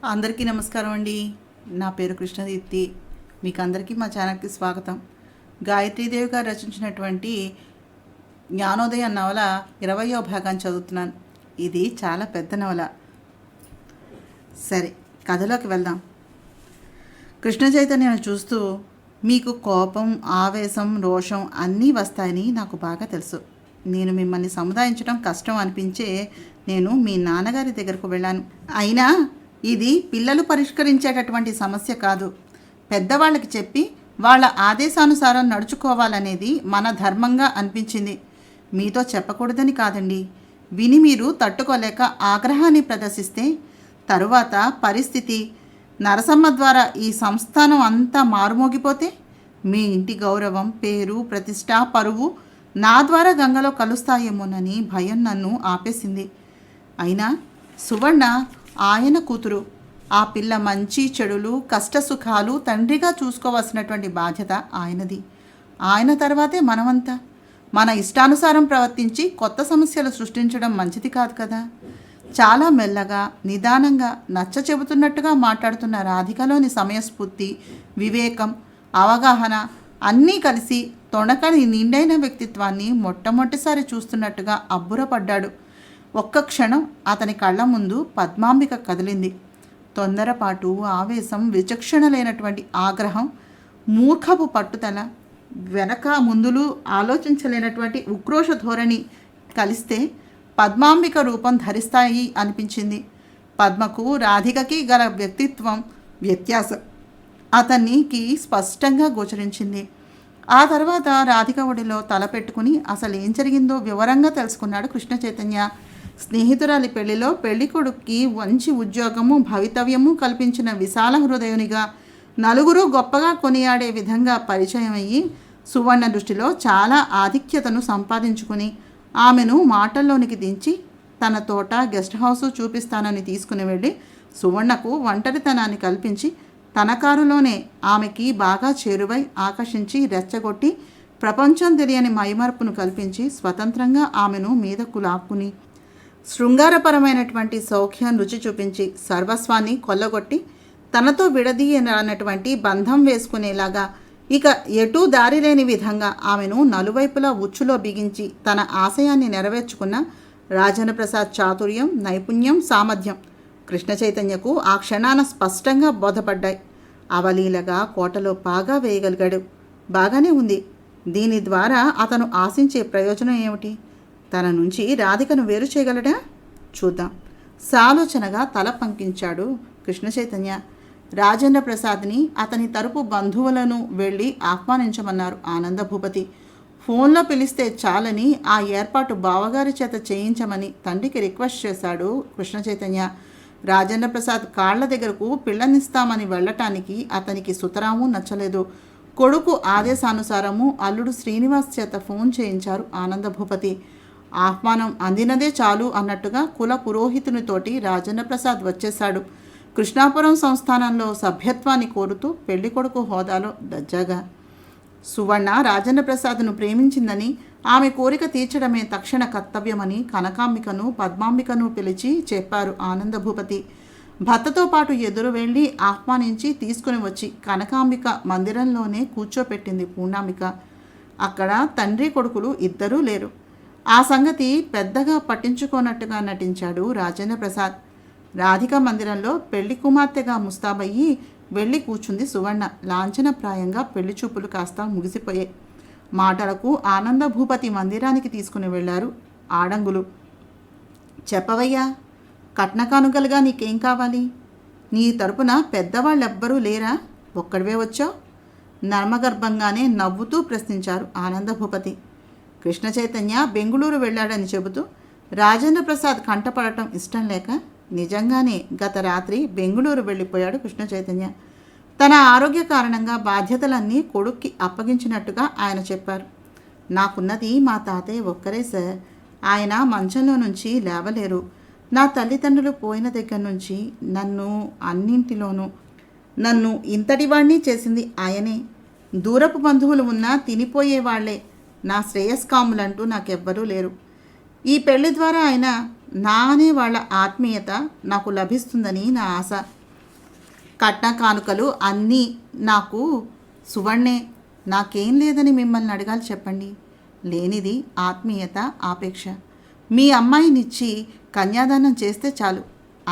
అందరికీ నమస్కారం అండి. నా పేరు కృష్ణదీప్తి. మీకు అందరికీ మా ఛానల్కి స్వాగతం. గాయత్రీదేవి గారు రచించినటువంటి జ్ఞానోదయ నవల 20వ భాగాన్ని చదువుతున్నాను. ఇది చాలా పెద్ద నవల. సరే, కథలోకి వెళ్దాం. కృష్ణ చైతన్యను చూస్తూ, మీకు కోపం, ఆవేశం, రోషం అన్నీ వస్తాయని నాకు బాగా తెలుసు. నేను మిమ్మల్ని సముదాయించడం కష్టం అనిపించే నేను మీ నాన్నగారి దగ్గరకు వెళ్ళాను. అయినా ఇది పిల్లలు పరిష్కరించేటటువంటి సమస్య కాదు. పెద్దవాళ్ళకి చెప్పి వాళ్ళ ఆదేశానుసారం నడుచుకోవాలనేది మన ధర్మంగా అనిపించింది. మీతో చెప్పకూడదని కాదండి. విని మీరు తట్టుకోలేక ఆగ్రహాన్ని ప్రదర్శిస్తే తరువాత పరిస్థితి నరసమ్మ ద్వారా ఈ సంస్థానం అంతా మారుమోగిపోతే మీ ఇంటి గౌరవం, పేరు, ప్రతిష్ట, పరువు నా ద్వారా గంగలో కలుస్తాయేమోనని భయం నన్ను ఆపేసింది. అయినా సువర్ణ ఆయన కూతురు. ఆ పిల్ల మంచి చెడులు, కష్టసుఖాలు తండ్రిగా చూసుకోవాల్సినటువంటి బాధ్యత ఆయనది. ఆయన తర్వాతే మనమంతా. మన ఇష్టానుసారం ప్రవర్తించి కొత్త సమస్యలు సృష్టించడం మంచిది కాదు కదా. చాలా మెల్లగా, నిదానంగా, నచ్చ చెబుతున్నట్టుగా మాట్లాడుతున్న రాధికలోని సమయస్ఫూర్తి, వివేకం, అవగాహన అన్నీ కలిసి తొణకని నిండైన వ్యక్తిత్వాన్ని మొట్టమొదటిసారి చూస్తున్నట్టుగా అబ్బురపడ్డాడు. ఒక్క క్షణం అతని కళ్ళ ముందు పద్మాంబిక కదిలింది. తొందరపాటు, ఆవేశం, విచక్షణ లేనటువంటి ఆగ్రహం, మూర్ఖపు పట్టుదల, వెనక ముందులు ఆలోచించలేనటువంటి ఉక్రోష ధోరణి కలిస్తే పద్మాంబిక రూపం ధరిస్తాయి అనిపించింది. పద్మకు, రాధికకి గల వ్యక్తిత్వం వ్యత్యాసం అతనికి స్పష్టంగా గోచరించింది. ఆ తర్వాత రాధిక ఒడిలో తలపెట్టుకుని అసలు ఏం జరిగిందో వివరంగా తెలుసుకున్నాడు కృష్ణ చైతన్య. స్నేహితురాలి పెళ్లిలో పెళ్లికొడుక్కి మంచి ఉద్యోగము, భవితవ్యము కల్పించిన విశాల హృదయునిగా, నలుగురు గొప్పగా కొనియాడే విధంగా పరిచయం అయ్యి సువర్ణ దృష్టిలో చాలా ఆధిక్యతను సంపాదించుకుని ఆమెను మాటల్లోనికి దించి తన తోట, గెస్ట్ హౌస్ చూపిస్తానని తీసుకుని వెళ్ళి సువర్ణకు ఒంటరితనాన్ని కల్పించి తన కారులోనే ఆమెకి బాగా చేరువై ఆకర్షించి రెచ్చగొట్టి ప్రపంచం తెలియని మైమర్పును కల్పించి స్వతంత్రంగా ఆమెను మీదకు లాక్కుని శృంగారపరమైనటువంటి సౌఖ్యం రుచి చూపించి సర్వస్వాన్ని కొల్లగొట్టి తనతో విడదీయనటువంటి బంధం వేసుకునేలాగా ఇక ఎటూ దారి లేని విధంగా ఆమెను నలువైపులా ఉచ్చులో బిగించి తన ఆశయాన్ని నెరవేర్చుకున్న రాజేంద్ర ప్రసాద్ చాతుర్యం, నైపుణ్యం, సామర్థ్యం కృష్ణ చైతన్యకు ఆ క్షణాన స్పష్టంగా బోధపడ్డాయి. అవలీలగా కోటలో పాగా వేయగలిగాడు. బాగానే ఉంది. దీని ద్వారా అతను ఆశించే ప్రయోజనం ఏమిటి? తన నుంచి రాధికను వేరు చేయగలడా? చూద్దాం. సాలోచనగా తల పంకించాడు కృష్ణ చైతన్య. రాజేంద్ర ప్రసాద్ని, అతని తరపు బంధువులను వెళ్ళి ఆహ్వానించమన్నారు ఆనంద భూపతి. ఫోన్లో పిలిస్తే చాలని ఆ ఏర్పాటు బావగారి చేత చేయించమని తండ్రికి రిక్వెస్ట్ చేశాడు కృష్ణ చైతన్య. రాజేంద్ర ప్రసాద్ కాళ్ల దగ్గరకు పిల్లనిస్తామని వెళ్ళటానికి అతనికి సుతరాము నచ్చలేదు. కొడుకు ఆదేశానుసారము అల్లుడు శ్రీనివాస్ చేత ఫోన్ చేయించారు ఆనంద భూపతి. ఆహ్వానం అందినదే చాలు అన్నట్టుగా కుల పురోహితునితోటి రాజేంద్ర ప్రసాద్ వచ్చేశాడు. కృష్ణాపురం సంస్థానంలో సభ్యత్వాన్ని కోరుతూ పెళ్లి కొడుకు హోదాలో దజ్జాగా. సువర్ణ రాజేంద్ర ప్రసాద్ను ప్రేమించిందని, ఆమె కోరిక తీర్చడమే తక్షణ కర్తవ్యమని కనకాంబికను, పద్మాంబికను పిలిచి చెప్పారు ఆనంద భూపతి. భర్తతో పాటు ఎదురు వెళ్ళి ఆహ్వానించి తీసుకుని వచ్చి కనకాంబిక మందిరంలోనే కూర్చోపెట్టింది పూర్ణాంబిక. అక్కడ తండ్రి కొడుకులు ఇద్దరూ లేరు. ఆ సంగతి పెద్దగా పట్టించుకోనట్టుగా నటించాడు రాజేంద్ర ప్రసాద్. రాధిక మందిరంలో పెళ్లి కుమార్తెగా ముస్తాబయ్యి వెళ్ళి కూర్చుంది సువర్ణ. లాంఛనప్రాయంగా పెళ్లి చూపులు కాస్త ముగిసిపోయాయి. మాటలకు ఆనంద భూపతి మందిరానికి తీసుకుని వెళ్ళారు ఆడంగులు. చెప్పవయ్యా, కట్న కానుకలుగా నీకేం కావాలి? నీ తరపున పెద్దవాళ్ళెవ్వరూ లేరా? ఒక్కడివే వచ్చావు? నర్మగర్భంగానే నవ్వుతూ ప్రశ్నించారు ఆనంద భూపతి. కృష్ణ చైతన్య బెంగుళూరు వెళ్ళాడని చెబుతూ రాజేంద్ర ప్రసాద్ కంటపడటం ఇష్టం లేక నిజంగానే గత రాత్రి బెంగుళూరు వెళ్ళిపోయాడు కృష్ణ చైతన్య. తన ఆరోగ్య కారణంగా బాధ్యతలన్నీ కొడుక్కి అప్పగించినట్టుగా ఆయన చెప్పారు. నాకున్నది మా తాతయ్య ఒక్కరే సార్. ఆయన మంచంలో నుంచి లేవలేరు. నా తల్లిదండ్రులు పోయిన దగ్గర నుంచి నన్ను ఇంతటివాణ్ణి చేసింది ఆయనే. దూరపు బంధువులు ఉన్నా తినిపోయేవాళ్లే. నా శ్రేయస్కాములంటూ నాకెవ్వరూ లేరు. ఈ పెళ్లి ద్వారా ఆయన నా అనే వాళ్ళ ఆత్మీయత నాకు లభిస్తుందని నా ఆశ. కట్న కానుకలు అన్నీ నాకు సువర్ణే. నాకేం లేదని మిమ్మల్ని అడగాలి చెప్పండి. లేనిది ఆత్మీయత, ఆపేక్ష. మీ అమ్మాయినిచ్చి కన్యాదానం చేస్తే చాలు,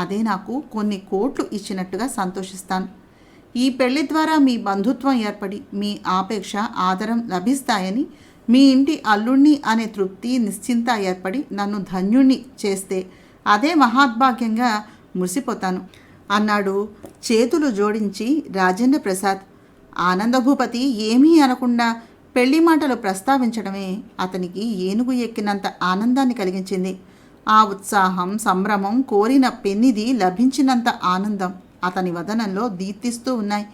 అదే నాకు కొన్ని కోట్లు ఇచ్చినట్టుగా సంతోషిస్తాను. ఈ పెళ్లి ద్వారా మీ బంధుత్వం ఏర్పడి మీ ఆపేక్ష, ఆదరం లభిస్తాయని, మీ ఇంటి అల్లుణ్ణి అనే తృప్తి, నిశ్చింత ఏర్పడి నన్ను ధన్యుణ్ణి చేస్తే అదే మహాద్భాగ్యంగా మురిసిపోతాను అన్నాడు చేతులు జోడించి రాజేంద్ర ప్రసాద్. ఆనందభూపతి ఏమీ అనకుండా పెళ్లి మాటలు ప్రస్తావించడమే అతనికి ఏనుగు ఎక్కినంత ఆనందాన్ని కలిగించింది. ఆ ఉత్సాహం, సంభ్రమం, కోరిన పెన్నిది లభించినంత ఆనందం అతని వదనంలో దీప్తిస్తూ ఉన్నాయి.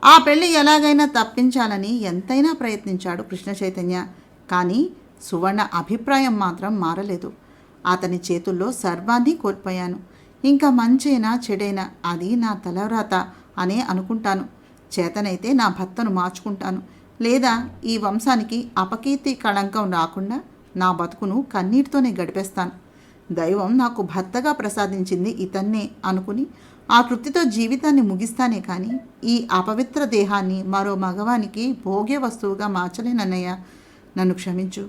ఆ పెళ్లి ఎలాగైనా తప్పించాలని ఎంతైనా ప్రయత్నించాడు కృష్ణ చైతన్య. కానీ సువర్ణ అభిప్రాయం మాత్రం మారలేదు. అతని చేతుల్లో సర్వాన్ని కోల్పోయాను. ఇంకా మంచైనా చెడైనా అది నా తలవ్రాత అనే అనుకుంటాను. చేతనైతే నా భర్తను మార్చుకుంటాను, లేదా ఈ వంశానికి అపకీర్తి కళంకం రాకుండా నా బతుకును కన్నీటితోనే గడిపేస్తాను. దైవం నాకు భర్తగా ప్రసాదించింది ఇతన్నే అనుకుని ఆ తృప్తితో జీవితాన్ని ముగిస్తానే కానీ ఈ అపవిత్ర దేహాన్ని మరో మగవానికి భోగ్య వస్తువుగా మార్చలేనన్నయ్య, నన్ను క్షమించు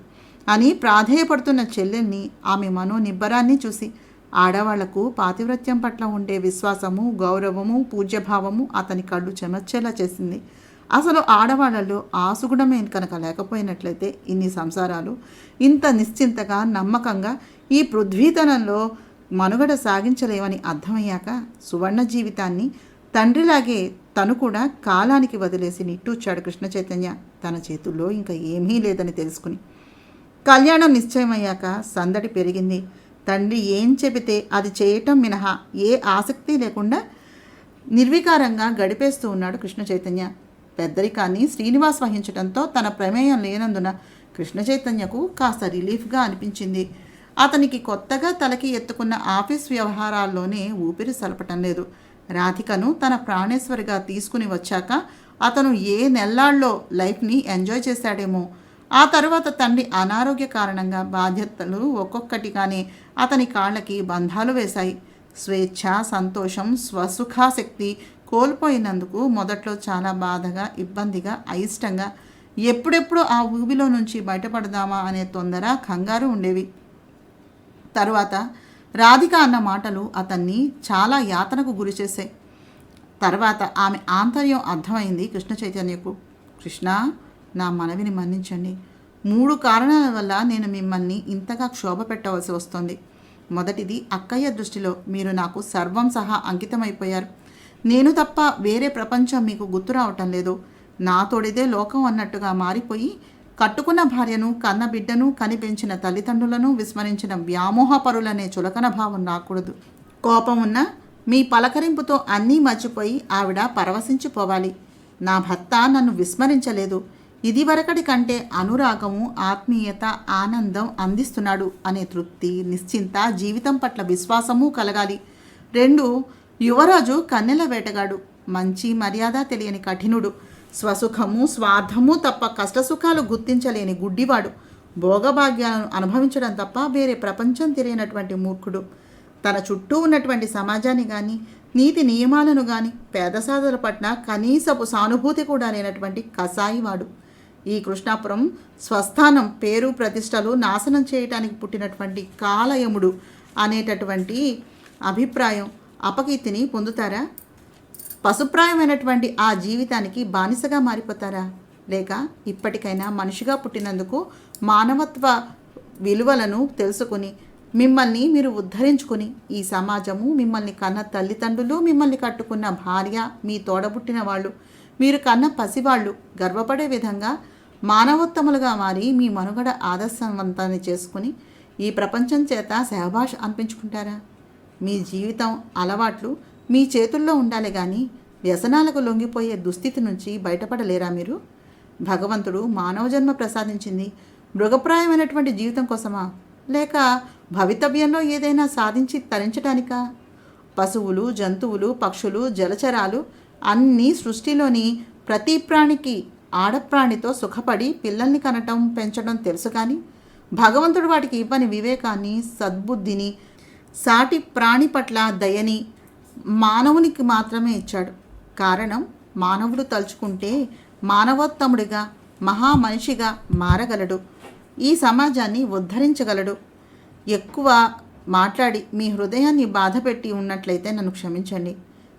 అని ప్రాధేయపడుతున్న చెల్లెల్ని, ఆమె మనోనిబ్బరాన్ని చూసి ఆడవాళ్లకు పాతివ్రత్యం పట్ల ఉండే విశ్వాసము, గౌరవము, పూజ్యభావము అతని కళ్ళు చెమర్చేలా చేసింది. అసలు ఆడవాళ్లలో ఆసుగుణమే కనుక లేకపోయినట్లయితే ఇన్ని సంసారాలు ఇంత నిశ్చింతగా, నమ్మకంగా ఈ పృథ్వీతనంలో మనుగడ సాగించలేవని అర్థమయ్యాక సువర్ణ జీవితాన్ని తండ్రిలాగే తను కూడా కాలానికి వదిలేసి నిట్టూర్చాడు కృష్ణ చైతన్య. తన చేతుల్లో ఇంకా ఏమీ లేదని తెలుసుకుని. కళ్యాణం నిశ్చయమయ్యాక సందడి పెరిగింది. తండ్రి ఏం చెబితే అది చేయటం మినహా ఏ ఆసక్తి లేకుండా నిర్వికారంగా గడిపేస్తూ ఉన్నాడు కృష్ణ చైతన్య. పెద్దరికాన్ని శ్రీనివాస్ వహించడంతో తన ప్రమేయం లేనందున కృష్ణ చైతన్యకు కాస్త రిలీఫ్గా అనిపించింది. అతనికి కొత్తగా తలకి ఎత్తుకున్న ఆఫీస్ వ్యవహారాల్లోనే ఊపిరి సలపటం లేదు. రాధికను తన ప్రాణేశ్వరిగా తీసుకుని వచ్చాక అతను ఏ నెల్లాళ్ళలో లైఫ్ని ఎంజాయ్ చేశాడేమో. ఆ తర్వాత తండ్రి అనారోగ్య కారణంగా బాధ్యతలు ఒక్కొక్కటిగానే అతని కాళ్ళకి బంధాలు వేశాయి. స్వేచ్ఛ, సంతోషం, స్వసుఖాశక్తి కోల్పోయినందుకు మొదట్లో చాలా బాధగా, ఇబ్బందిగా, అయిష్టంగా, ఎప్పుడెప్పుడు ఆ ఊబిలో నుంచి బయటపడదామా అనే తొందర, కంగారు ఉండేవి. తరువాత రాధిక అన్న మాటలు అతన్ని చాలా యాతనకు గురిచేశాయి. తర్వాత ఆమె ఆంతర్యం అర్థమైంది కృష్ణ చైతన్యకు. కృష్ణ, నా మనవిని మన్నించండి. 3 కారణాల వల్ల నేను మిమ్మల్ని ఇంతగా క్షోభ పెట్టవలసి వస్తుంది. మొదటిది, అక్కయ్య దృష్టిలో మీరు నాకు సర్వం సహా అంకితమైపోయారు. నేను తప్ప వేరే ప్రపంచం మీకు గుర్తు రావటం లేదు. నా తోడిదే లోకం అన్నట్టుగా మారిపోయి కట్టుకున్న భార్యను, కన్న బిడ్డను, కనిపెంచిన తల్లిదండ్రులను విస్మరించిన వ్యామోహపరులనే చులకన భావం రాకూడదు. కోపం ఉన్న మీ పలకరింపుతో అన్నీ మర్చిపోయి ఆవిడ పరవశించిపోవాలి. నా భర్త నన్ను విస్మరించలేదు, ఇదివరకటి కంటే అనురాగము, ఆత్మీయత, ఆనందం అందిస్తున్నాడు అనే తృప్తి, నిశ్చింత, జీవితం పట్ల విశ్వాసము కలగాలి. 2, యువరాజు కన్నెల వేటగాడు, మంచి మర్యాద తెలియని కఠినుడు, స్వసుఖము, స్వార్థము తప్ప కష్టసుఖాలు గుర్తించలేని గుడ్డివాడు, భోగభాగ్యాలను అనుభవించడం తప్ప వేరే ప్రపంచం తెలియనటువంటి మూర్ఖుడు, తన చుట్టూ ఉన్నటువంటి సమాజాన్ని కానీ, నీతి నియమాలను కానీ, పేదసాదుల పట్ల కనీసపు సానుభూతి కూడా లేనటువంటి కసాయివాడు. ఈ కృష్ణాపురం స్వస్థానం, పేరు ప్రతిష్టలు నాశనం చేయటానికి పుట్టినటువంటి కాలయముడు అనేటటువంటి అభిప్రాయం, అపకీర్తిని పొందుతారా? పశుప్రాయమైనటువంటి ఆ జీవితానికి బానిసగా మారిపోతారా? లేక ఇప్పటికైనా మనిషిగా పుట్టినందుకు మానవత్వ విలువలను తెలుసుకుని మిమ్మల్ని మీరు ఉద్ధరించుకుని, ఈ సమాజము, మిమ్మల్ని కన్న తల్లిదండ్రులు, మిమ్మల్ని కట్టుకున్న భార్య, మీ తోడబుట్టిన వాళ్ళు, మీరు కన్న పసివాళ్ళు గర్వపడే విధంగా మానవోత్తములుగా మారి మీ మనుగడ ఆదర్శవంతాన్ని చేసుకుని ఈ ప్రపంచం చేత సహభాష అనిపించుకుంటారా? మీ జీవితం, అలవాట్లు మీ చేతుల్లో ఉండాలి కానీ వ్యసనాలకు లొంగిపోయే దుస్థితి నుంచి బయటపడలేరా మీరు? భగవంతుడు మానవ జన్మ ప్రసాదించింది మృగప్రాయమైనటువంటి జీవితం కోసమా, లేక భవితవ్యంలో ఏదైనా సాధించి తరించడానికా? పశువులు, జంతువులు, పక్షులు, జలచరాలు అన్నీ సృష్టిలోని ప్రతి ప్రాణికి ఆడప్రాణితో సుఖపడి పిల్లల్ని కనటం, పెంచడం తెలుసు. కానీ భగవంతుడు వాటికి ఇవ్వని వివేకాన్ని, సద్బుద్ధిని, సాటి ప్రాణి పట్ల దయని మానవునికి మాత్రమే ఇచ్చాడు. కారణం మానవుడు తలుచుకుంటే మానవోత్తముడిగా మహామనిషిగా మారగలడు. ఈ సమాజాన్ని ఉద్ధరించగలడు. ఎక్కువ మాట్లాడి మీ హృదయాన్ని బాధపెట్టి ఉన్నట్లయితే నన్ను క్షమించండి.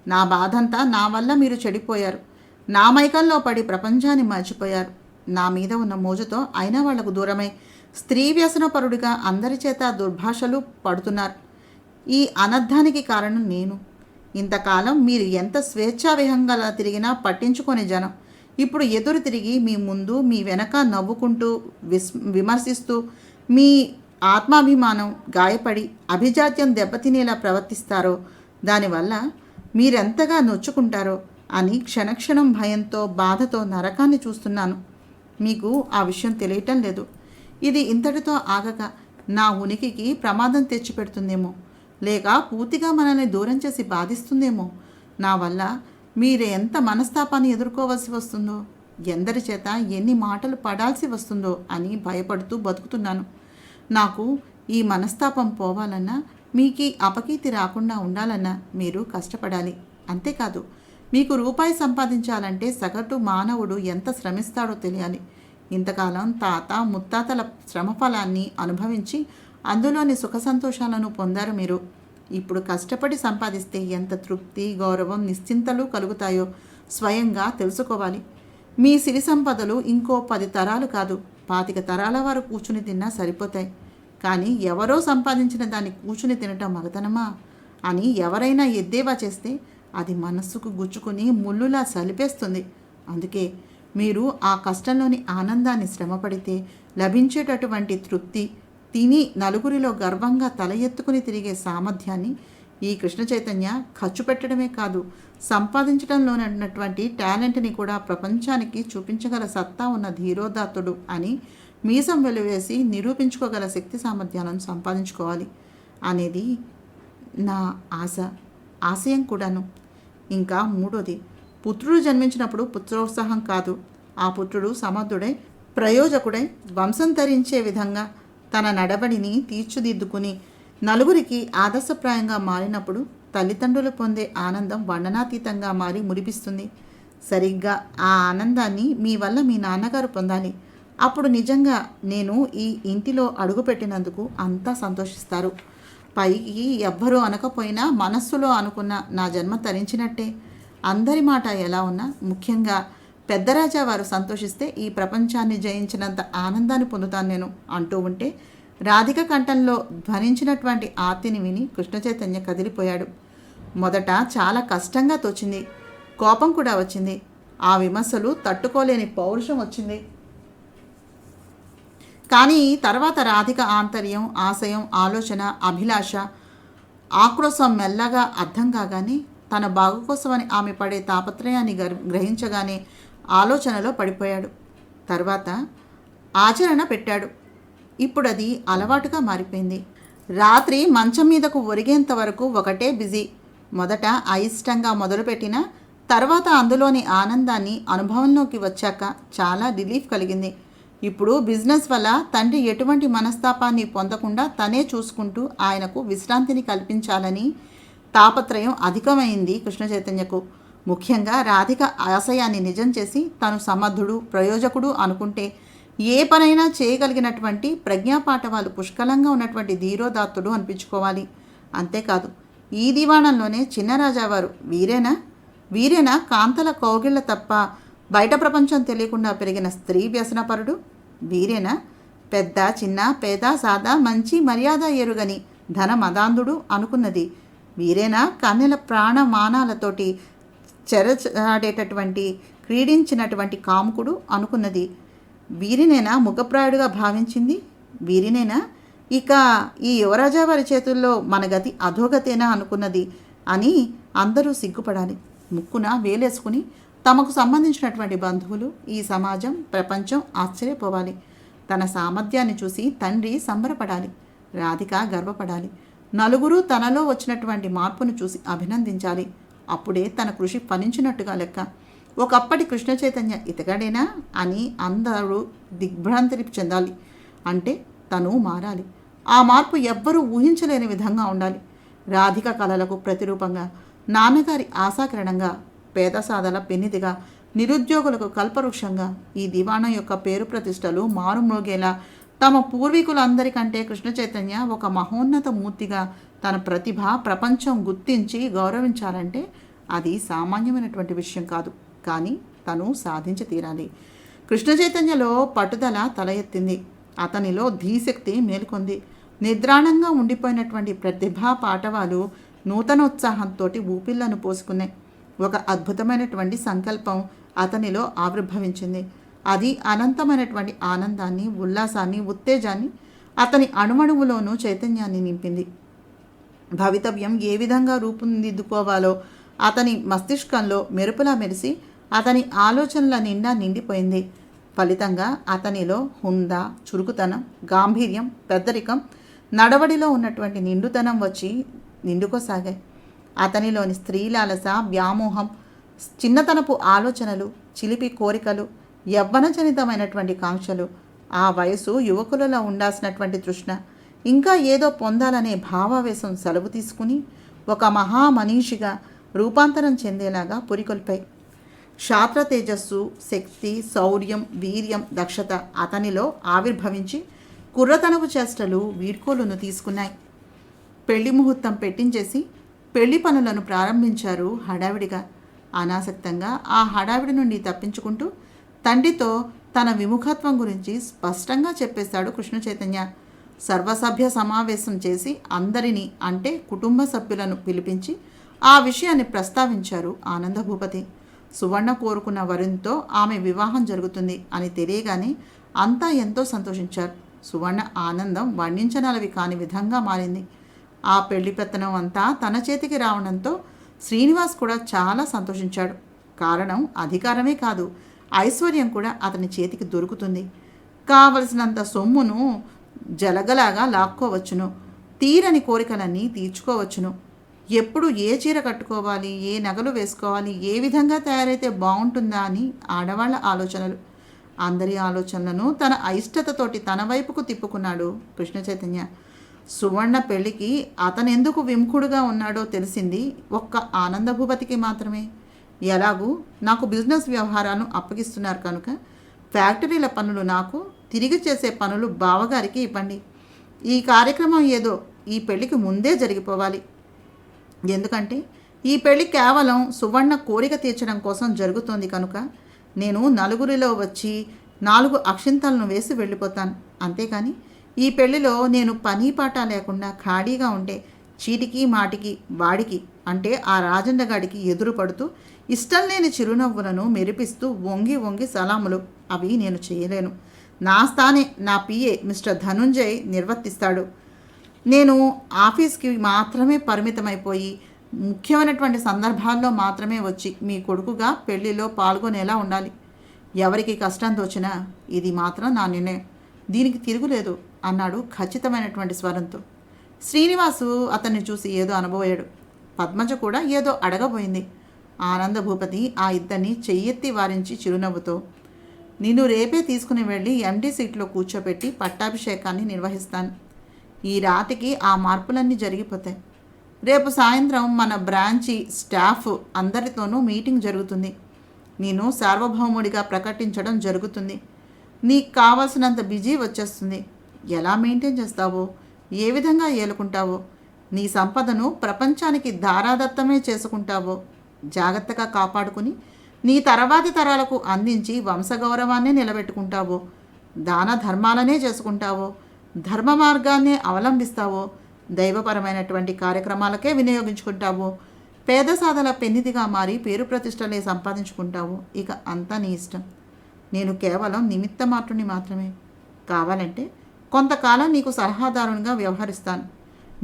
నా బాధంతా నా వల్ల మీరు చెడిపోయారు. నా మైకంలో పడి ప్రపంచాన్ని మర్చిపోయారు. నా మీద ఉన్న మోజుతో అయినా వాళ్లకు దూరమై స్త్రీ వ్యసనపరుడిగా అందరి చేత దుర్భాషలు పడుతున్నారు. ఈ అనర్థానికి కారణం నేను. ఇంతకాలం మీరు ఎంత స్వేచ్ఛావిహంగా తిరిగినా పట్టించుకొని జనం ఇప్పుడు ఎదురు తిరిగి మీ ముందు మీ వెనక నవ్వుకుంటూ విమర్శిస్తూ మీ ఆత్మాభిమానం గాయపడి అభిజాత్యం దెబ్బతినేలా ప్రవర్తిస్తారో దానివల్ల మీరెంతగా నొచ్చుకుంటారో అని క్షణక్షణం భయంతో బాధతో నరకాన్ని చూస్తున్నాను. మీకు ఆ విషయం తెలియటం లేదు. ఇది ఇంతటితో ఆగక నా ఉనికికి ప్రమాదం తెచ్చిపెడుతుందేమో, లేక పూర్తిగా మనల్ని దూరం చేసి బాధిస్తుందేమో. నా వల్ల మీరు ఎంత మనస్తాపాన్ని ఎదుర్కోవాల్సి వస్తుందో, ఎందరి చేత ఎన్ని మాటలు పడాల్సి వస్తుందో అని భయపడుతూ బతుకుతున్నాను. నాకు ఈ మనస్తాపం పోవాలన్నా, మీకు అపకీర్తి రాకుండా ఉండాలన్నా మీరు కష్టపడాలి. అంతేకాదు, మీకు రూపాయి సంపాదించాలంటే సగటు మానవుడు ఎంత శ్రమిస్తాడో తెలియాలి. ఇంతకాలం తాత ముత్తాతల శ్రమఫలాన్ని అనుభవించి అందులోని సుఖ సంతోషాలను పొందారు మీరు. ఇప్పుడు కష్టపడి సంపాదిస్తే ఎంత తృప్తి, గౌరవం, నిశ్చింతలు కలుగుతాయో స్వయంగా తెలుసుకోవాలి. మీ సిరి సంపదలు ఇంకో 10 తరాలు కాదు, 25 తరాల వారు కూర్చుని తిన్నా సరిపోతాయి. కానీ ఎవరో సంపాదించిన దాన్ని కూర్చుని తినటం మగతనమా అని ఎవరైనా ఎద్దేవా చేస్తే అది మనస్సుకు గుచ్చుకుని ముళ్ళులా సలిపేస్తుంది. అందుకే మీరు ఆ కష్టంలోని ఆనందాన్ని శ్రమపడితే లభించేటటువంటి తృప్తి, తిని నలుగురిలో గర్వంగా తల ఎత్తుకుని తిరిగే సామర్థ్యాన్ని ఈ కృష్ణ చైతన్య ఖర్చు పెట్టడమే కాదు, సంపాదించడంలోనటువంటి టాలెంట్ని కూడా ప్రపంచానికి చూపించగల సత్తా ఉన్న ధీరోదాత్తుడు అని మీసం వెలువేసి నిరూపించుకోగల శక్తి సామర్థ్యాలను సంపాదించుకోవాలి అనేది నా ఆశయం కూడాను. ఇంకా మూడోది, పుత్రుడు జన్మించినప్పుడు పుత్రోత్సాహం కాదు, ఆ పుత్రుడు సమర్థుడై ప్రయోజకుడై వంశం ధరించే విధంగా తన నడవడిని తీర్చిదిద్దుకుని నలుగురికి ఆదర్శప్రాయంగా మారినప్పుడు తల్లిదండ్రులు పొందే ఆనందం వర్ణనాతీతంగా మారి మురిపిస్తుంది. సరిగ్గా ఆ ఆనందాన్ని మీ వల్ల మీ నాన్నగారు పొందాలి. అప్పుడు నిజంగా నేను ఈ ఇంటిలో అడుగుపెట్టినందుకు అంతా సంతోషిస్తారు. పైకి ఎవ్వరూ అనకపోయినా మనస్సులో అనుకున్న నా జన్మ తరించినట్టే. అందరి మాట ఎలా ఉన్నా ముఖ్యంగా పెద్దరాజా వారు సంతోషిస్తే ఈ ప్రపంచాన్ని జయించినంత ఆనందాన్ని పొందుతాను నేను అంటూ ఉంటే రాధిక కంఠంలో ధ్వనించినటువంటి ఆర్తిని విని కృష్ణ చైతన్య కదిలిపోయాడు. మొదట చాలా కష్టంగా తోచింది, కోపం కూడా వచ్చింది, ఆ విమర్శలు తట్టుకోలేని పౌరుషం వచ్చింది. కానీ తర్వాత రాధిక ఆంతర్యం, ఆశయం, ఆలోచన, అభిలాష, ఆక్రోశం మెల్లగా అర్థం కాగానే తన బాగు కోసమని ఆమె పడే తాపత్రయాన్ని గ్రహించగానే ఆలోచనలో పడిపోయాడు. తర్వాత ఆచరణ పెట్టాడు. ఇప్పుడు అది అలవాటుగా మారిపోయింది. రాత్రి మంచం మీదకు ఒరిగేంత వరకు ఒకటే బిజీ. మొదట అయిష్టంగా మొదలుపెట్టిన తర్వాత అందులోని ఆనందాన్ని అనుభవంలోకి వచ్చాక చాలా రిలీఫ్ కలిగింది. ఇప్పుడు బిజినెస్ వల్ల తండ్రి ఎటువంటి మనస్తాపాన్ని పొందకుండా తనే చూసుకుంటూ ఆయనకు విశ్రాంతిని కల్పించాలని తాపత్రయం అధికమైంది కృష్ణ చైతన్యకు. ముఖ్యంగా రాధిక ఆశయాన్ని నిజం చేసి తను సమర్థుడు, ప్రయోజకుడు అనుకుంటే ఏ పనైనా చేయగలిగినటువంటి ప్రజ్ఞాపాఠవాలు పుష్కలంగా ఉన్నటువంటి ధీరోదాత్తుడు అనిపించుకోవాలి. అంతేకాదు, ఈ దివాణంలోనే చిన్నరాజావారు వీరేనా కాంతల కౌగిళ్ళ తప్ప బయట ప్రపంచం తెలియకుండా పెరిగిన స్త్రీ వ్యసనపరుడు? వీరేనా పెద్ద చిన్న పేద సాదా మంచి మర్యాద ఎరుగని ధన మదాంధుడు అనుకున్నది? వీరేనా కన్నెల ప్రాణమానాలతోటి చెరచాడేటటువంటి క్రీడించినటువంటి కాముకుడు అనుకున్నది? వీరినేనా ముఖప్రాయుడుగా భావించింది? వీరినేనా ఇక ఈ యువరాజా వారి చేతుల్లో మన గతి అధోగతేనా అనుకున్నది అని అందరూ సిగ్గుపడాలి. ముక్కున వేలేసుకుని తమకు సంబంధించినటువంటి బంధువులు, ఈ సమాజం, ప్రపంచం ఆశ్చర్యపోవాలి. తన సామర్థ్యాన్ని చూసి తండ్రి సంబరపడాలి, రాధిక గర్వపడాలి. నలుగురు తనలో వచ్చినటువంటి మార్పును చూసి అభినందించాలి. అప్పుడే తన కృషి ఫలించినట్టుగా లెక్క. ఒకప్పటి కృష్ణ చైతన్య ఇతగాడేనా అని అందరూ దిగ్భ్రాంతి చెందాలి. అంటే తను మారాలి. ఆ మార్పు ఎవ్వరూ ఊహించలేని విధంగా ఉండాలి. రాధిక కళలకు ప్రతిరూపంగా, నాన్నగారి ఆశాకిరణంగా పేద సాదల పెన్నిదిగా, నిరుద్యోగులకు కల్పవృక్షంగా ఈ దివాణం యొక్క పేరు ప్రతిష్టలు మారుమ్రోగేలా తమ పూర్వీకులందరికంటే కృష్ణ చైతన్య ఒక మహోన్నత మూర్తిగా తన ప్రతిభ ప్రపంచం గుర్తించి గౌరవించాలంటే అది సామాన్యమైనటువంటి విషయం కాదు. కానీ తను సాధించి తీరాలి. కృష్ణ చైతన్యలో పట్టుదల తల ఎత్తింది. అతనిలో ధీశక్తి మేల్కొంది. నిద్రాణంగా ఉండిపోయినటువంటి ప్రతిభా పాటవాలు నూతనోత్సాహంతో ఊపిళ్లను పోసుకున్నాయి. ఒక అద్భుతమైనటువంటి సంకల్పం అతనిలో ఆవిర్భవించింది. అది అనంతమైనటువంటి ఆనందాన్ని, ఉల్లాసాన్ని, ఉత్తేజాన్ని, అతని అణువణువులోనూ చైతన్యాన్ని నింపింది. భవితవ్యం ఏ విధంగా రూపుదిద్దుకోవాలో అతని మస్తిష్కంలో మెరుపులా మెరిసి అతని ఆలోచనల నిండా నిండిపోయింది. ఫలితంగా అతనిలో హుందా, చురుకుతనం, గాంభీర్యం, పెద్దరికం, నడవడిలో ఉన్నటువంటి నిండుతనం వచ్చి నిండుకోసాగాయి. అతనిలోని స్త్రీలాలస, వ్యామోహం, చిన్నతనపు ఆలోచనలు, చిలిపి కోరికలు, యవ్వనజనితమైనటువంటి కాంక్షలు, ఆ వయసు యువకులలో ఉండాల్సినటువంటి తృష్ణ, ఇంకా ఏదో పొందాలనే భావావేశం సెలవు తీసుకుని ఒక మహామనీషిగా రూపాంతరం చెందేలాగా పురికొల్పాయి. శాస్త్ర తేజస్సు, శక్తి, శౌర్యం, వీర్యం, దక్షత అతనిలో ఆవిర్భవించి కుర్రతనపు చేష్టలు వీడ్కోలును తీసుకున్నాయి. పెళ్లి ముహూర్తం పెట్టించేసి పెళ్లి పనులను ప్రారంభించారు హడావిడిగా. అనాసక్తంగా ఆ హడావిడి నుండి తప్పించుకుంటూ తండ్రితో తన విముఖత్వం గురించి స్పష్టంగా చెప్పేశాడు కృష్ణ చైతన్య. సర్వసభ్య సమావేశం చేసి అందరినీ అంటే కుటుంబ సభ్యులను పిలిపించి ఆ విషయాన్ని ప్రస్తావించారు ఆనందభూపతి. సువర్ణ కోరుకున్న వరుణ్తో ఆమె వివాహం జరుగుతుంది అని తెలియగానే అంతా ఎంతో సంతోషించారు. సువర్ణ ఆనందం వర్ణించనలవి కాని విధంగా మారింది. ఆ పెళ్లి పెత్తనం అంతా తన చేతికి రావడంతో శ్రీనివాస్ కూడా చాలా సంతోషించాడు. కారణం అధికారమే కాదు, ఐశ్వర్యం కూడా అతని చేతికి దొరుకుతుంది. కావలసినంత సొమ్మును జలగలాగా లాక్కోవచ్చును. తీరని కోరికలన్నీ తీర్చుకోవచ్చును. ఎప్పుడు ఏ చీర కట్టుకోవాలి, ఏ నగలు వేసుకోవాలి, ఏ విధంగా తయారైతే బాగుంటుందా అని ఆడవాళ్ల ఆలోచనలు. అందరి ఆలోచనలను తన అయిష్టతతోటి తన వైపుకు తిప్పుకున్నాడు కృష్ణ చైతన్య. సువర్ణ పెళ్లికి అతనెందుకు విముఖుడుగా ఉన్నాడో తెలిసింది ఒక్క ఆనందభూపతికి మాత్రమే. ఎలాగూ నాకు బిజినెస్ వ్యవహారాలను అప్పగిస్తున్నారు కనుక ఫ్యాక్టరీల పనులు నాకు, తిరిగి చేసే పనులు బావగారికి ఇవ్వండి. ఈ కార్యక్రమం ఏదో ఈ పెళ్లికి ముందే జరిగిపోవాలి. ఎందుకంటే ఈ పెళ్లి కేవలం సువర్ణ కోరిక తీర్చడం కోసం జరుగుతోంది కనుక నేను నలుగురిలో వచ్చి 4 అక్షింతలను వేసి వెళ్ళిపోతాను. అంతేకాని ఈ పెళ్లిలో నేను పని పాట లేకుండా ఖాళీగా ఉంటే చీటికి మాటికి వాడికి అంటే ఆ రాజన్నగాడికి ఎదురు పడుతూ ఇష్టం లేని చిరునవ్వులను మెరిపిస్తూ వంగి వంగి సలాములు అవి నేను చేయలేను. నా స్థానే నా పిఏ మిస్టర్ ధనుంజయ్ నిర్వర్తిస్తాడు. నేను ఆఫీస్కి మాత్రమే పరిమితమైపోయి ముఖ్యమైనటువంటి సందర్భాల్లో మాత్రమే వచ్చి మీ కొడుకుగా పెళ్లిలో పాల్గొనేలా ఉండాలి. ఎవరికి కష్టం తోచినా ఇది మాత్రం నా నిర్ణయం, దీనికి తిరుగులేదు అన్నాడు ఖచ్చితమైనటువంటి స్వరంతో. శ్రీనివాసు అతన్ని చూసి ఏదో అనబోయాడు. పద్మజ కూడా ఏదో అడగబోయింది. ఆనందభూపతి ఆ ఇద్దరిని చెయ్యెత్తి వారించి చిరునవ్వుతో, నిన్ను రేపే తీసుకుని వెళ్ళి ఎండీ సీట్లో కూర్చోబెట్టి పట్టాభిషేకాన్ని నిర్వహిస్తాను. ఈ రాతికి ఆ మార్పులన్నీ జరిగిపోతాయి. రేపు సాయంత్రం మన బ్రాంచి స్టాఫ్ అందరితోనూ మీటింగ్ జరుగుతుంది. నేను సార్వభౌముడిగా ప్రకటించడం జరుగుతుంది. నీకు కావాల్సినంత బిజీ వచ్చేస్తుంది. ఎలా మెయింటైన్ చేస్తావో, ఏ విధంగా ఏలుకుంటావో, నీ సంపదను ప్రపంచానికి ధారాదత్తమే చేసుకుంటావో, జాగ్రత్తగా కాపాడుకుని నీ తర్వాతి తరాలకు అందించి వంశగౌరవాన్నే నిలబెట్టుకుంటావో, దాన ధర్మాలనే చేసుకుంటావో, ధర్మ మార్గాన్నే అవలంబిస్తావో, దైవపరమైనటువంటి కార్యక్రమాలకే వినియోగించుకుంటావో, పేద సాధల పెన్నిదిగా మారి పేరు ప్రతిష్టలే సంపాదించుకుంటావో, ఇక అంతా నీ ఇష్టం. నేను కేవలం నిమిత్త మాత్రుని మాత్రమే. కావాలంటే కొంతకాలం నీకు సలహాదారునిగా వ్యవహరిస్తాను.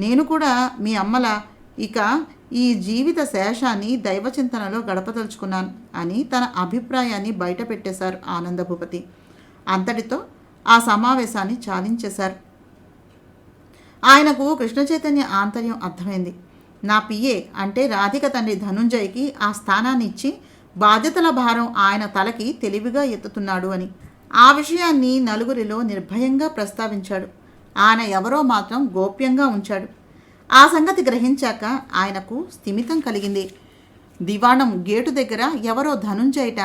నేను కూడా మీ అమ్మల ఇక ఈ జీవిత శేషాన్ని దైవచింతనలో గడపదలుచుకున్నాను అని తన అభిప్రాయాన్ని బయట పెట్టేశారు ఆనందభూపతి. అంతటితో ఆ సమావేశాన్ని చాలించేశారు. ఆయనకు కృష్ణ చైతన్య ఆంతర్యం అర్థమైంది. నా పిఏ అంటే రాధిక తండ్రి ధనుంజయ్కి ఆ స్థానాన్ని ఇచ్చి బాధ్యతల భారం ఆయన తలకి తెలివిగా ఎత్తుతున్నాడు అని. ఆ విషయాన్ని నలుగురిలో నిర్భయంగా ప్రస్తావించాడు. ఆయన ఎవరో మాత్రం గోప్యంగా ఉంచాడు. ఆ సంగతి గ్రహించాక ఆయనకు స్థిమితం కలిగింది. దివాణం గేటు దగ్గర ఎవరో ధనుంజయట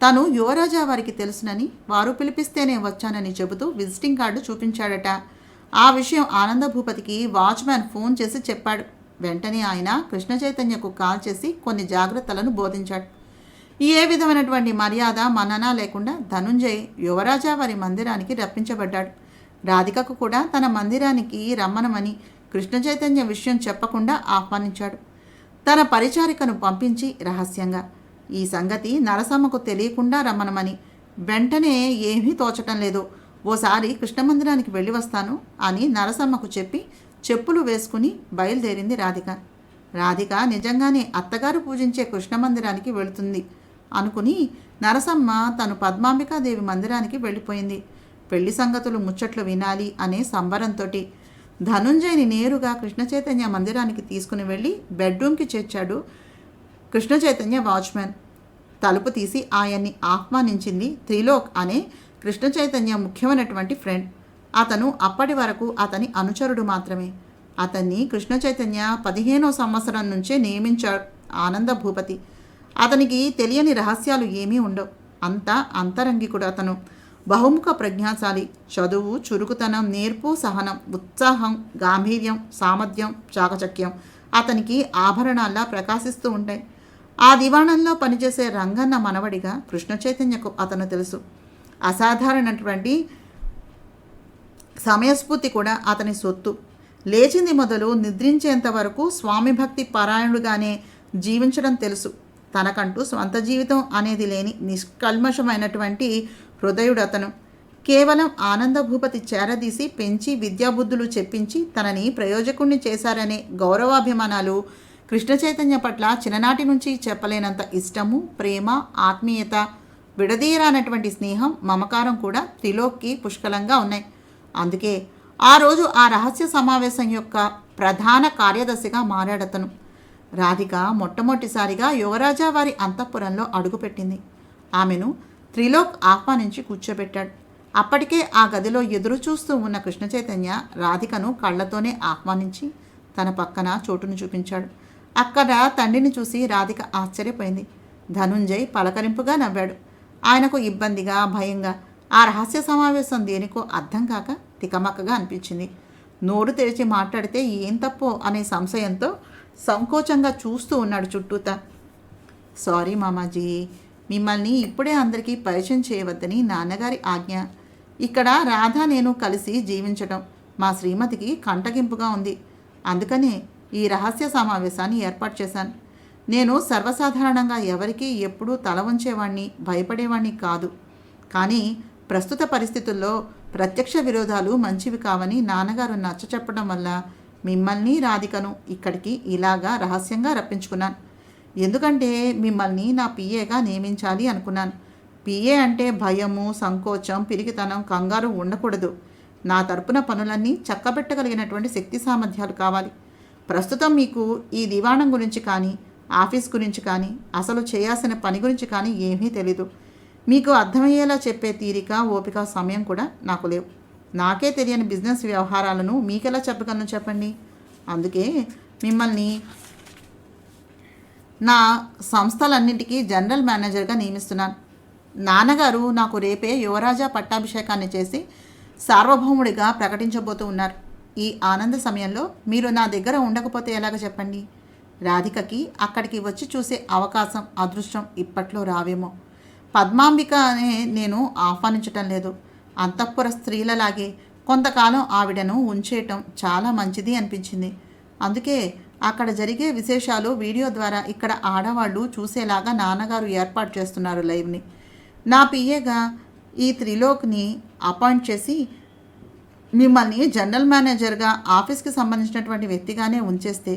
తను యువరాజా వారికి తెలుసునని, వారు పిలిపిస్తేనే వచ్చానని చెబుతూ విజిటింగ్ కార్డు చూపించాడట. ఆ విషయం ఆనంద భూపతికి వాచ్మ్యాన్ ఫోన్ చేసి చెప్పాడు. వెంటనే ఆయన కృష్ణ చైతన్యకు కాల్ చేసి కొన్ని జాగ్రత్తలను బోధించాడు. ఏ విధమైనటువంటి మర్యాద మన్నన లేకుండా ధనుంజయ్ యువరాజా వారి మందిరానికి రప్పించబడ్డాడు. రాధికకు కూడా తన మందిరానికి రమ్మనమని కృష్ణ చైతన్య విషయం చెప్పకుండా ఆహ్వానించాడు. తన పరిచారికను పంపించి రహస్యంగా ఈ సంగతి నరసమ్మకు తెలియకుండా రమ్మనమని, వెంటనే ఏమీ తోచటం లేదు, ఓసారి కృష్ణ మందిరానికి వెళ్ళి వస్తాను అని నరసమ్మకు చెప్పి చెప్పులు వేసుకుని బయలుదేరింది రాధిక. రాధిక నిజంగానే అత్తగారు పూజించే కృష్ణ మందిరానికి వెళుతుంది అనుకుని నరసమ్మ తను పద్మాంబికాదేవి మందిరానికి వెళ్ళిపోయింది. పెళ్లి సంగతులు ముచ్చట్లు వినాలి అనే సంబరంతో ధనుంజయ్ని నేరుగా కృష్ణ చైతన్య మందిరానికి తీసుకుని వెళ్ళి బెడ్రూమ్కి చేర్చాడు కృష్ణ చైతన్య వాచ్మెన్. తలుపు తీసి ఆయన్ని ఆహ్వానించింది త్రిలోక్ అనే కృష్ణ చైతన్య ముఖ్యమైనటువంటి ఫ్రెండ్. అతను అప్పటి వరకు అతని అనుచరుడు మాత్రమే. అతన్ని కృష్ణ చైతన్య 15వ సంవత్సరం నుంచే నియమించాడు ఆనంద భూపతి. అతనికి తెలియని రహస్యాలు ఏమీ ఉండవు. అంతా అంతరంగికుడు అతను. బహుముఖ ప్రజ్ఞాశాలి. చదువు, చురుకుతనం, నేర్పు, సహనం, ఉత్సాహం, గాంభీర్యం, సామర్థ్యం, చాకచక్యం అతనికి ఆభరణాల్లా ప్రకాశిస్తూ ఉంటాయి. ఆ దివాణంలో పనిచేసే రంగన్న మనవడిగా కృష్ణ చైతన్యకు అతను తెలుసు. అసాధారణటువంటి సమయస్ఫూర్తి కూడా అతని సొత్తు. లేచింది మొదలు నిద్రించేంత వరకు స్వామి భక్తి పరాయణుడుగానే జీవించడం తెలుసు. తనకంటూ స్వంత జీవితం అనేది లేని నిష్కల్మషమైనటువంటి హృదయుడు అతను. కేవలం ఆనంద భూపతి చేరదీసి పెంచి విద్యాబుద్ధులు చెప్పించి తనని ప్రయోజకుణ్ణి చేశారనే గౌరవాభిమానాలు, కృష్ణ చైతన్య పట్ల చిన్ననాటి నుంచి చెప్పలేనంత ఇష్టము, ప్రేమ, ఆత్మీయత, విడదీయరానటువంటి స్నేహం, మమకారం కూడా త్రిలోక్కి పుష్కలంగా ఉన్నాయి. అందుకే ఆ రోజు ఆ రహస్య సమావేశం యొక్క ప్రధాన కార్యదర్శిగా మారాడతను. రాధిక మొట్టమొదటిసారిగా యువరాజా వారి అంతఃపురంలో అడుగుపెట్టింది. ఆమెను త్రిలోక్ ఆహ్వానించి కూర్చోబెట్టాడు. అప్పటికే ఆ గదిలో ఎదురు చూస్తూ ఉన్న కృష్ణ చైతన్య రాధికను కళ్ళతోనే ఆహ్వానించి తన పక్కన చోటును చూపించాడు. అక్కడ తండ్రిని చూసి రాధిక ఆశ్చర్యపోయింది. ధనుంజయ్ పలకరింపుగా నవ్వాడు. ఆయనకు ఇబ్బందిగా, భయంగా, ఆ రహస్య సమావేశం దేనికో అర్థం కాక తికమక్కగా అనిపించింది. నోరు తెరిచి మాట్లాడితే ఏం తప్పో అనే సంశయంతో సంకోచంగా చూస్తూ ఉన్నాడు చుట్టూతా. సారీ మామాజీ, మిమ్మల్ని ఇప్పుడే అందరికీ పరిచయం చేయవద్దని నాన్నగారి ఆజ్ఞ. ఇక్కడ రాధా నేను కలిసి జీవించటం మా శ్రీమతికి కంటగింపుగా ఉంది. అందుకనే ఈ రహస్య సమావేశాన్ని ఏర్పాటు చేశాను. నేను సర్వసాధారణంగా ఎవరికీ ఎప్పుడూ తల వంచేవాణ్ణి, భయపడేవాణ్ణి కాదు. కానీ ప్రస్తుత పరిస్థితుల్లో ప్రత్యక్ష విరోధాలు మంచివి కావని నాన్నగారు నచ్చ చెప్పడం వల్ల మిమ్మల్ని, రాధికను ఇక్కడికి ఇలాగా రహస్యంగా రప్పించుకున్నాను. ఎందుకంటే మిమ్మల్ని నా పిఏగా నియమించాలి అనుకున్నాను. పిఏ అంటే భయము, సంకోచం, పిరికితనం, కంగారు ఉండకూడదు. నా తరపున పనులన్నీ చక్కబెట్టగలిగినటువంటి శక్తి సామర్థ్యాలు కావాలి. ప్రస్తుతం మీకు ఈ దివాణం గురించి కానీ, ఆఫీస్ గురించి కానీ, అసలు చేయాల్సిన పని గురించి కానీ ఏమీ తెలీదు. మీకు అర్థమయ్యేలా చెప్పే తీరిక, ఓపిక, సమయం కూడా నాకు లేవు. నాకే తెలియని బిజినెస్ వ్యవహారాలను మీకెలా చెప్పగలను చెప్పండి. అందుకే మిమ్మల్ని నా సంస్థలన్నింటికీ జనరల్ మేనేజర్గా నియమిస్తున్నాను. నాన్నగారు నాకు రేపే యువరాజా పట్టాభిషేకాన్ని చేసి సార్వభౌముడిగా ప్రకటించబోతూ ఉన్నారు. ఈ ఆనంద సమయంలో మీరు నా దగ్గర ఉండకపోతే ఎలాగ చెప్పండి. రాధికకి అక్కడికి వచ్చి చూసే అవకాశం, అదృష్టం ఇప్పట్లో రావేమో. పద్మాంబికనే నేను ఆహ్వానించటం లేదు. అంతఃపుర స్త్రీలలాగే కొంతకాలం ఆవిడను ఉంచేయటం చాలా మంచిది అనిపించింది. అందుకే అక్కడ జరిగే విశేషాలు వీడియో ద్వారా ఇక్కడ ఆడవాళ్ళు చూసేలాగా నాన్నగారు ఏర్పాటు చేస్తున్నారు లైవ్ని. నా పిఏగా ఈ త్రిలోక్ని అపాయింట్ చేసి మిమ్మల్ని జనరల్ మేనేజర్గా ఆఫీస్కి సంబంధించినటువంటి వ్యక్తిగానే ఉంచేస్తే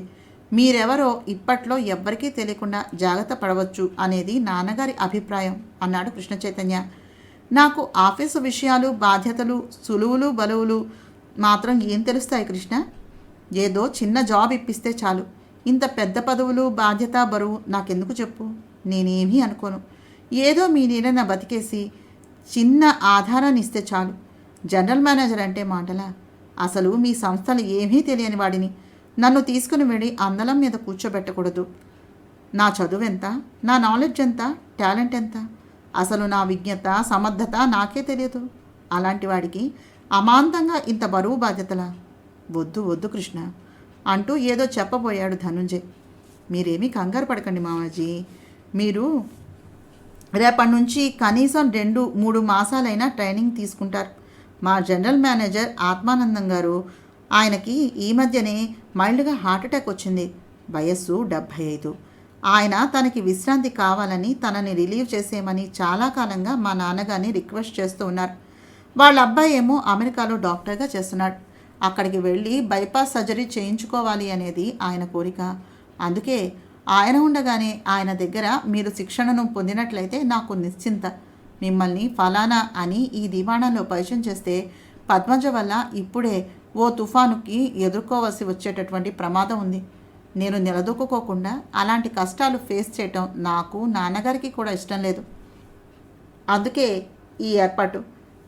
మీరెవరో ఇప్పట్లో ఎవ్వరికీ తెలియకుండా జాగ్రత్త పడవచ్చు అనేది నాన్నగారి అభిప్రాయం అన్నాడు కృష్ణ చైతన్య. నాకు ఆఫీసు విషయాలు, బాధ్యతలు, సులువులు, బలువులు మాత్రం ఏం తెలుస్తాయి కృష్ణ? ఏదో చిన్న జాబ్ ఇప్పిస్తే చాలు. ఇంత పెద్ద పదవులు, బాధ్యత, బరువు నాకెందుకు చెప్పు. నేనేమీ అనుకోను. ఏదో మీ నీడన బతికేసి చిన్న ఆధారాన్ని ఇస్తే చాలు. జనరల్ మేనేజర్ అంటే మాటలా? అసలు మీ సంస్థలు ఏమీ తెలియని వాడిని నన్ను తీసుకుని వెళ్ళి అందలం మీద కూర్చోబెట్టకూడదు. నా చదువు ఎంత, నా నాలెడ్జ్ ఎంత, టాలెంట్ ఎంత, అసలు నా విజ్ఞత సమర్థత నాకే తెలియదు. అలాంటి వాడికి అమాంతంగా ఇంత బరువు బాధ్యతలా? వద్దు వద్దు కృష్ణ అంటూ ఏదో చెప్పబోయాడు ధనుంజయ్. మీరేమీ కంగారు పడకండి మామాజీ. మీరు రేపటి నుంచి కనీసం 2-3 మాసాలైనా ట్రైనింగ్ తీసుకుంటారు. మా జనరల్ మేనేజర్ ఆత్మానందం గారు, ఆయనకి ఈ మధ్యనే మైల్డ్గా హార్ట్అటాక్ వచ్చింది. వయస్సు 75. ఆయన తనకి విశ్రాంతి కావాలని తనని రిలీవ్ చేసేయమని చాలా కాలంగా మా నాన్నగారిని రిక్వెస్ట్ చేస్తూ ఉన్నారు. వాళ్ళ అబ్బాయి ఏమో అమెరికాలో డాక్టర్గా చేస్తున్నాడు. అక్కడికి వెళ్ళి బైపాస్ సర్జరీ చేయించుకోవాలి అనేది ఆయన కోరిక. అందుకే ఆయన ఉండగానే ఆయన దగ్గర మీరు శిక్షణను పొందినట్లయితే నాకు నిశ్చింత. మిమ్మల్ని ఫలానా అని ఈ దివాణంలో పరిచయం చేస్తే పద్మజ వల్ల ఇప్పుడే ఓ తుఫానుకి ఎదుర్కోవలసి వచ్చేటటువంటి ప్రమాదం ఉంది. నేను నిలదొక్కుకోకుండా అలాంటి కష్టాలు ఫేస్ చేయటం నాకు, నాన్నగారికి కూడా ఇష్టం లేదు. అందుకే ఈ ఏర్పాటు.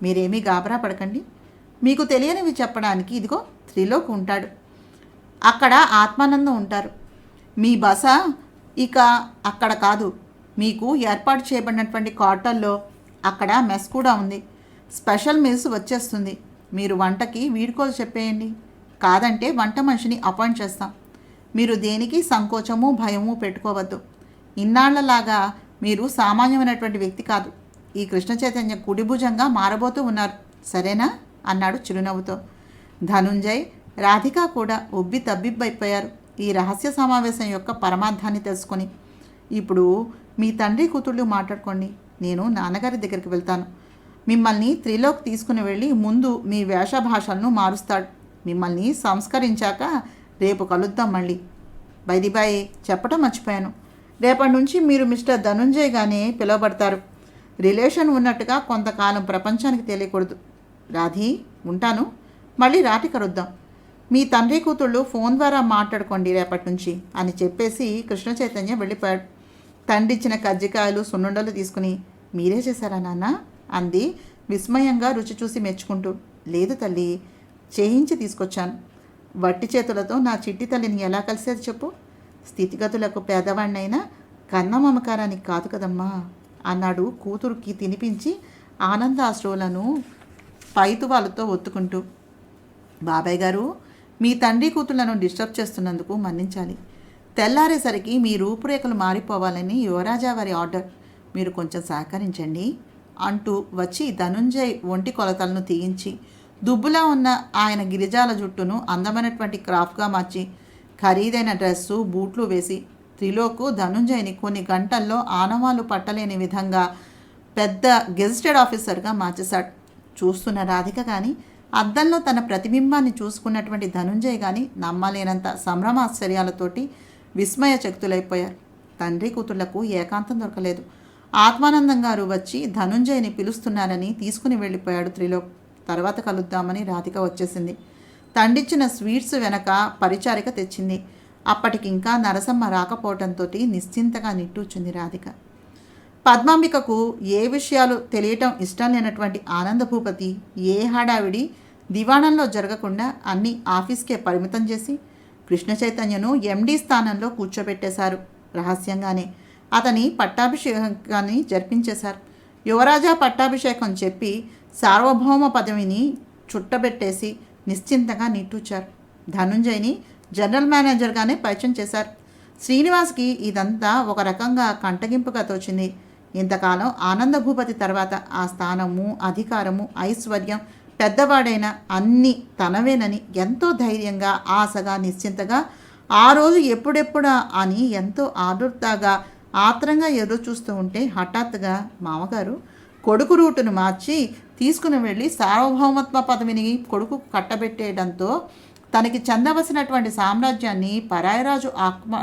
మీరేమీ గాబరా పడకండి. మీకు తెలియనివి చెప్పడానికి ఇదిగో త్రిలోక్ ఉంటాడు. అక్కడ ఆత్మానందం ఉంటారు. మీ బస ఇక అక్కడ కాదు, మీకు ఏర్పాటు చేయబడినటువంటి క్వార్టర్లో అక్కడ మెస్ కూడా ఉంది. స్పెషల్ మీల్స్ వచ్చేస్తుంది. మీరు వంటకి వీడ్కోలు చెప్పేయండి. కాదంటే వంట మనిషిని అపాయింట్ చేస్తాం. మీరు దేనికి సంకోచము భయము పెట్టుకోవద్దు. ఇన్నాళ్లలాగా మీరు సామాన్యమైనటువంటి వ్యక్తి కాదు. ఈ కృష్ణ చైతన్య కుడిభుజంగా మారబోతూ ఉన్నారు, సరేనా అన్నాడు చిరునవ్వుతో. ధనుంజయ్, రాధిక కూడా ఉబ్బి తబ్బిబ్బైపోయారు ఈ రహస్య సమావేశం యొక్క పరమార్థాన్ని తెలుసుకొని. ఇప్పుడు మీ తండ్రి కూతుళ్ళు మాట్లాడుకోండి, నేను నాన్నగారి దగ్గరికి వెళ్తాను. మిమ్మల్ని త్రిలోక్ తీసుకుని వెళ్ళి ముందు మీ వేషభాషలను మారుస్తాడు. మిమ్మల్ని సంస్కరించాక రేపు కలుద్దాం మళ్ళీ. బైదిబాయ్ చెప్పడం మర్చిపోయాను, రేపటి నుంచి మీరు మిస్టర్ ధనుంజయ్గానే పిలువబడతారు. రిలేషన్ ఉన్నట్టుగా కొంతకాలం ప్రపంచానికి తెలియకూడదు. రాధి, ఉంటాను. మళ్ళీ రాటి కలుద్దాం. మీ తండ్రి కూతుళ్ళు ఫోన్ ద్వారా మాట్లాడుకోండి రేపటి నుంచి అని చెప్పేసి కృష్ణ చైతన్య వెళ్ళిపోయాడు. తండ్రిచ్చిన కజ్జికాయలు సున్నుండలు తీసుకుని, మీరే చేశారా నాన్న అంది విస్మయంగా రుచి చూసి మెచ్చుకుంటూ. లేదు తల్లి, చేయించి తీసుకొచ్చాను. వట్టి చేతులతో నా చిట్టి తల్లిని ఎలా కలిసేది చెప్పు. స్థితిగతులకు పేదవాడినైనా కన్న మమకారానికి కాదు కదమ్మా అన్నాడు కూతురుకి తినిపించి ఆనందాశ్రువులను పైతువాలతో ఒత్తుకుంటూ. బాబాయ్ గారు, మీ తండ్రి కూతుళ్లను డిస్టర్బ్ చేస్తున్నందుకు మన్నించాలి. తెల్లారేసరికి మీ రూపురేఖలు మారిపోవాలని యువరాజా వారి ఆర్డర్. మీరు కొంచెం సహకరించండి అంటూ వచ్చి ధనుంజయ్ ఒంటి కొలతలను తీయించి దుబ్బులా ఉన్న ఆయన గిరిజాల జుట్టును అందమైనటువంటి క్రాఫ్గా మార్చి ఖరీదైన డ్రెస్సు బూట్లు వేసి త్రిలోకు ధనుంజయ్ని కొన్ని గంటల్లో ఆనవాళ్ళు పట్టలేని విధంగా పెద్ద గెజిటెడ్ ఆఫీసర్గా మార్చేశాడు. చూస్తున్న రాధిక కానీ, అద్దంలో తన ప్రతిబింబాన్ని చూసుకున్నటువంటి ధనుంజయ్ కానీ నమ్మలేనంత సంభ్రమాశ్చర్యాలతోటి విస్మయచకితులైపోయారు. తండ్రి కూతుళ్లకు ఏకాంతం దొరకలేదు. ఆత్మానందం గారు వచ్చి ధనుంజయ్ని పిలుస్తున్నారని తీసుకుని వెళ్ళిపోయాడు త్రిలోక్. తర్వాత కలుద్దామని రాధిక వచ్చేసింది. తండ్రిచ్చిన స్వీట్స్ వెనక పరిచారిక తెచ్చింది. అప్పటికింకా నరసమ్మ రాకపోవడంతో నిశ్చింతగా నిట్టూర్చుంది రాధిక. పద్మాంబికకు ఏ విషయాలు తెలియటం ఇష్టం లేనటువంటి ఆనందభూపతి ఏ హడావిడి దివాణంలో జరగకుండా అన్నీ ఆఫీస్కే పరిమితం చేసి కృష్ణ చైతన్యను ఎండీ స్థానంలో కూర్చోబెట్టేశారు. రహస్యంగానే అతని పట్టాభిషేకాన్ని జరిపించేశారు. యువరాజా పట్టాభిషేకం చెప్పి సార్వభౌమ పదవిని చుట్టబెట్టేసి నిశ్చింతగా నిట్టూచారు. ధనుంజయ్ని జనరల్ మేనేజర్గానే పరిచయం చేశారు. శ్రీనివాస్కి ఇదంతా ఒక రకంగా కంటగింపుగా తోచింది. ఇంతకాలం ఆనందభూపతి తర్వాత ఆ స్థానము, అధికారము, ఐశ్వర్యం, పెద్దవాడైన అన్నీ తనవేనని ఎంతో ధైర్యంగా, ఆశగా, నిశ్చింతగా ఆ రోజు ఎప్పుడెప్పుడా అని ఎంతో ఆదుర్దాగా, ఆత్రంగా ఎదురు చూస్తూ ఉంటే హఠాత్తుగా మామగారు కొడుకు రూటును మార్చి తీసుకుని వెళ్ళి సార్వభౌమత్వ పదవిని కొడుకు కట్టబెట్టేయడంతో తనకి చెందవలసినటువంటి సామ్రాజ్యాన్ని పరాయరాజు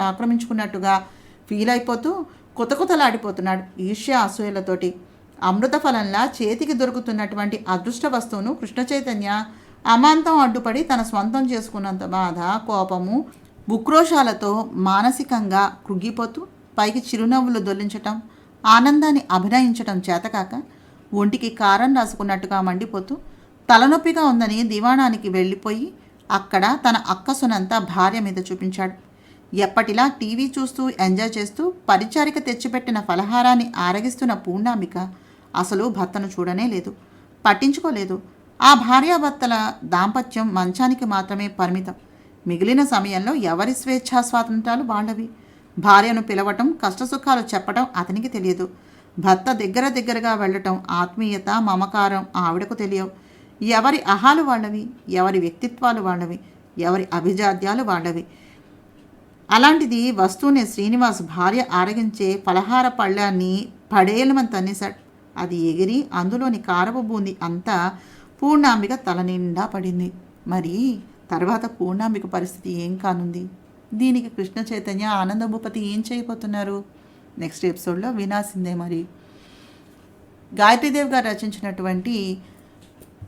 ఆక్రమించుకున్నట్టుగా ఫీల్ అయిపోతూ కుతకుతలాడిపోతున్నాడు ఈర్ష్య అసూయలతోటి. అమృత ఫలంలా చేతికి దొరుకుతున్నటువంటి అదృష్ట వస్తువును కృష్ణ చైతన్య అమాంతం అడ్డుపడి తన స్వంతం చేసుకున్నంత బాధ, కోపము, ఉక్రోషాలతో మానసికంగా కృంగిపోతూ పైకి చిరునవ్వులు దొల్లించటం, ఆనందాన్ని అభినయించటం చేతకాక ఒంటికి కారం రాసుకున్నట్టుగా మండిపోతూ తలనొప్పిగా ఉందని దివాణానికి వెళ్ళిపోయి అక్కడ తన అక్కసునంతా భార్య మీద చూపించాడు. ఎప్పటిలా టీవీ చూస్తూ ఎంజాయ్ చేస్తూ పరిచారిక తెచ్చిపెట్టిన ఫలహారాన్ని ఆరగిస్తున్న పూర్ణాంబిక అసలు భర్తను చూడనే లేదు, పట్టించుకోలేదు. ఆ భార్యాభర్తల దాంపత్యం మంచానికి మాత్రమే పరిమితం. మిగిలిన సమయంలో ఎవరి స్వేచ్ఛా స్వాతంత్రాలు వాళ్ళవి. భార్యను పిలవటం, కష్టసుఖాలు చెప్పటం అతనికి తెలియదు. భర్త దగ్గరగా వెళ్ళటం, ఆత్మీయత, మమకారం ఆవిడకు తెలియవు. ఎవరి అహాలు వాళ్ళవి, ఎవరి వ్యక్తిత్వాలు వాళ్ళవి, ఎవరి అభిజాత్యాలు వాళ్ళవి. అలాంటిది వస్తూనే శ్రీనివాస్ భార్య ఆరగించే ఫలహార పళ్ళాన్ని పడేలమని తన్నేశాడు. అది ఎగిరి అందులోని కారపు బూంది అంతా పూర్ణాంబిక తల నిండా పడింది. మరి తర్వాత పూర్ణాంబిక పరిస్థితి ఏం కానుంది? దీనికి కృష్ణ చైతన్య, ఆనంద భూపతి ఏం చేయబోతున్నారు? నెక్స్ట్ ఎపిసోడ్లో వినాల్సిందే. మరి గాయత్రీదేవి గారు రచించినటువంటి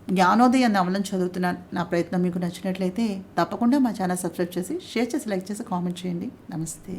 జ్ఞానోదయ నవలను చదువుతున్నాను. నా ప్రయత్నం మీకు నచ్చినట్లయితే తప్పకుండా మా ఛానల్ సబ్స్క్రైబ్ చేసి, షేర్ చేసి, లైక్ చేసి, కామెంట్ చేయండి. నమస్తే.